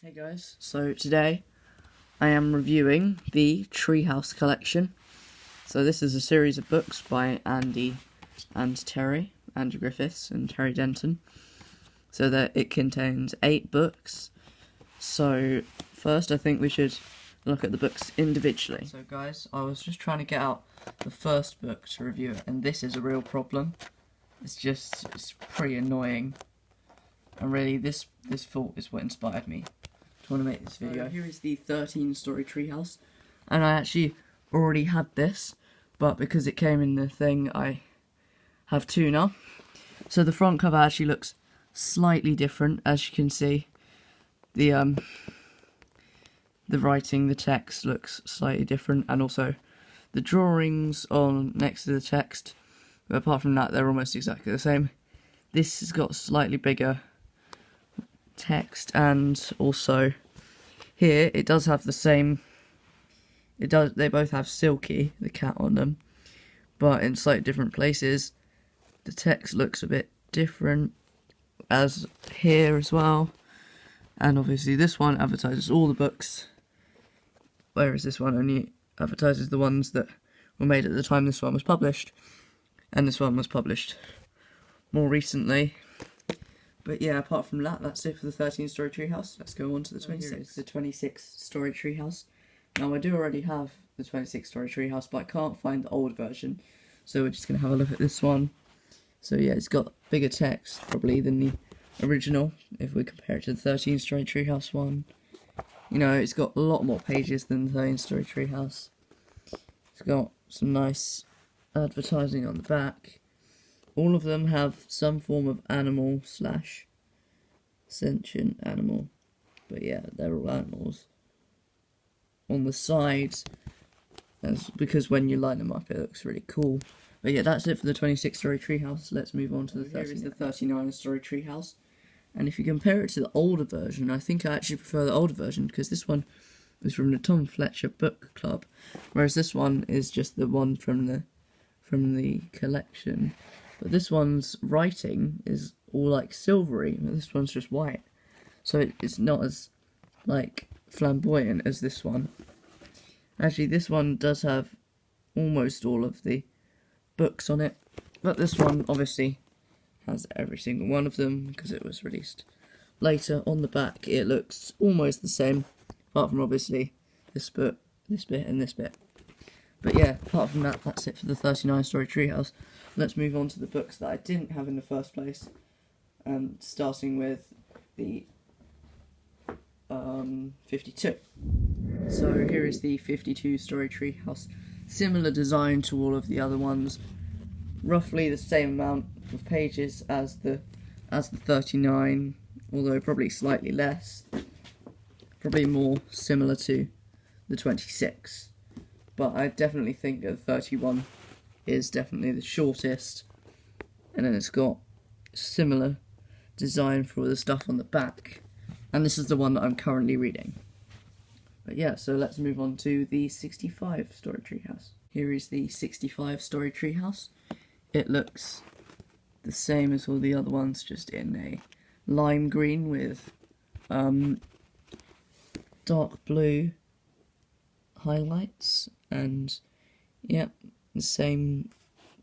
Hey guys, so today I am reviewing the Treehouse collection. So this is a series of books by Andy Griffiths and Terry Denton. So that it contains 8 books. So first I think we should look at the books individually. So guys, I was just trying to get out the first book to review it, and this is a real problem. It's pretty annoying. And really this fault is what inspired me to want to make this video. So here is the 13-story treehouse, and I actually already had this, but because it came in the thing, I have 2 now. So the front cover actually looks slightly different, as you can see. The writing, the text looks slightly different, and also the drawings on next to the text, but apart from that they're almost exactly the same. This has got slightly bigger text, and also here it does have the same, they both have Silky the cat on them, but in slightly different places. The text looks a bit different as here as well, and obviously this one advertises all the books, whereas this one only advertises the ones that were made at the time this one was published, and this one was published more recently. But yeah, apart from that, that's it for the 13-story treehouse. Let's go on to the 26. The 26-story treehouse. Now, I do already have the 26-story treehouse, but I can't find the old version, so we're just going to have a look at this one. So yeah, it's got bigger text, probably, than the original, if we compare it to the 13-story treehouse one. You know, it's got a lot more pages than the 13-story treehouse. It's got some nice advertising on the back. All of them have some form of animal / sentient animal, but yeah, they're all animals. On the sides, because when you line them up, it looks really cool. But yeah, that's it for the 26-story treehouse. Let's move on to the 39-story treehouse. And if you compare it to the older version, I think I actually prefer the older version, because this one was from the Tom Fletcher Book Club, whereas this one is just the one from the collection. But this one's writing is all like silvery, and this one's just white. So it's not as like flamboyant as this one. Actually, this one does have almost all of the books on it, but this one obviously has every single one of them because it was released later. On the back it looks almost the same, apart from obviously this bit, and this bit. But yeah, apart from that, that's it for the 39-story treehouse. Let's move on to the books that I didn't have in the first place, starting with the 52. So here is the 52-story treehouse. Similar design to all of the other ones, roughly the same amount of pages as the 39, although probably slightly less, probably more similar to the 26. But I definitely think that 31 is definitely the shortest, and then it's got similar design for all the stuff on the back, and this is the one that I'm currently reading. But yeah, so let's move on to the 65-story treehouse. Here is the 65-story treehouse. It looks the same as all the other ones, just in a lime green with dark blue highlights, and yeah, the same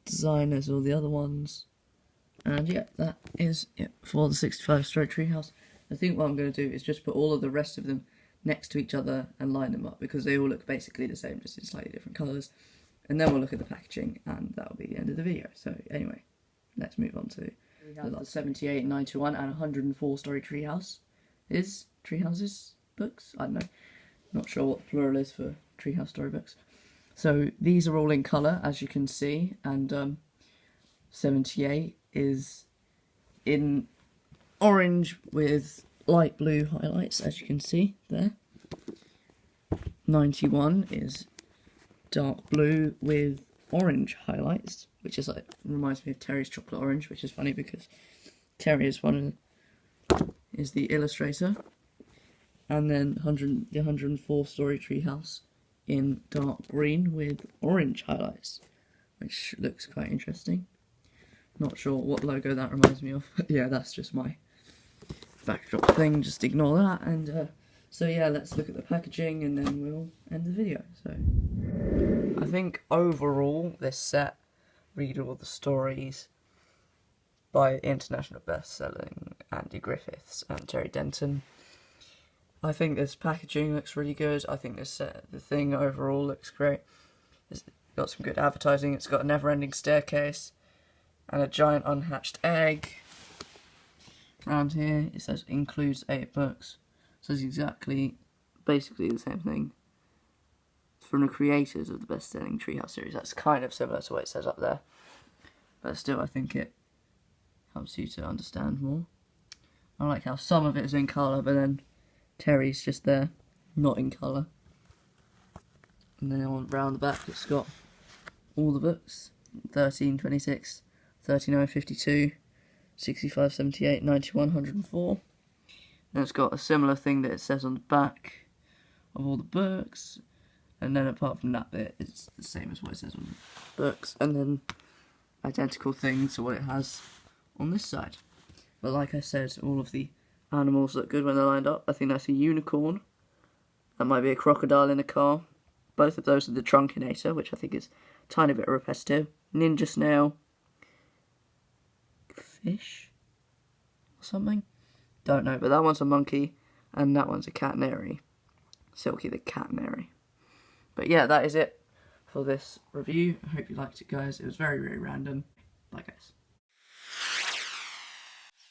design as all the other ones. And yeah, that is it for the 65-story treehouse. I think what I'm going to do is just put all of the rest of them next to each other and line them up, because they all look basically the same, just in slightly different colours. And then we'll look at the packaging, and that'll be the end of the video. So anyway, let's move on to the 78, 91 and 104-story treehouse. Treehouses books? I don't know. Not sure what the plural is for treehouse storybooks. So these are all in colour, as you can see, and 78 is in orange with light blue highlights, as you can see there. 91 is dark blue with orange highlights, which is like, reminds me of Terry's Chocolate Orange, which is funny because Terry is is the illustrator. And then the 104-story treehouse in dark green with orange highlights, which looks quite interesting. Not sure what logo that reminds me of. Yeah, that's just my backdrop thing, just ignore that. And So yeah, let's look at the packaging and then we'll end the video. So I think overall this set, read all the stories by international best-selling Andy Griffiths and Terry Denton. I think this packaging looks really good. I think this set, the thing overall looks great. It's got some good advertising. It's got a never-ending staircase and a giant unhatched egg. Around here it says includes 8 books. So it's basically the same thing. It's from the creators of the best-selling Treehouse series. That's kind of similar to what it says up there. But still, I think it helps you to understand more. I like how some of it is in colour, but then Terry's just there, not in colour. And then around the back it's got all the books. 13, 26, 39, 52, 65, 78, 91, 104. And it's got a similar thing that it says on the back of all the books. And then apart from that bit, it's the same as what it says on the books. And then identical thing to what it has on this side. But like I said, all of the animals look good when they're lined up. I think that's a unicorn. That might be a crocodile in a car. Both of those are the Trunkinator, which I think is a tiny bit repetitive. Ninja snail. Fish? Or something? Don't know, but that one's a monkey, and that one's a catenary. Silky the catenary. But yeah, that is it for this review. I hope you liked it, guys. It was very, very random. Bye, guys.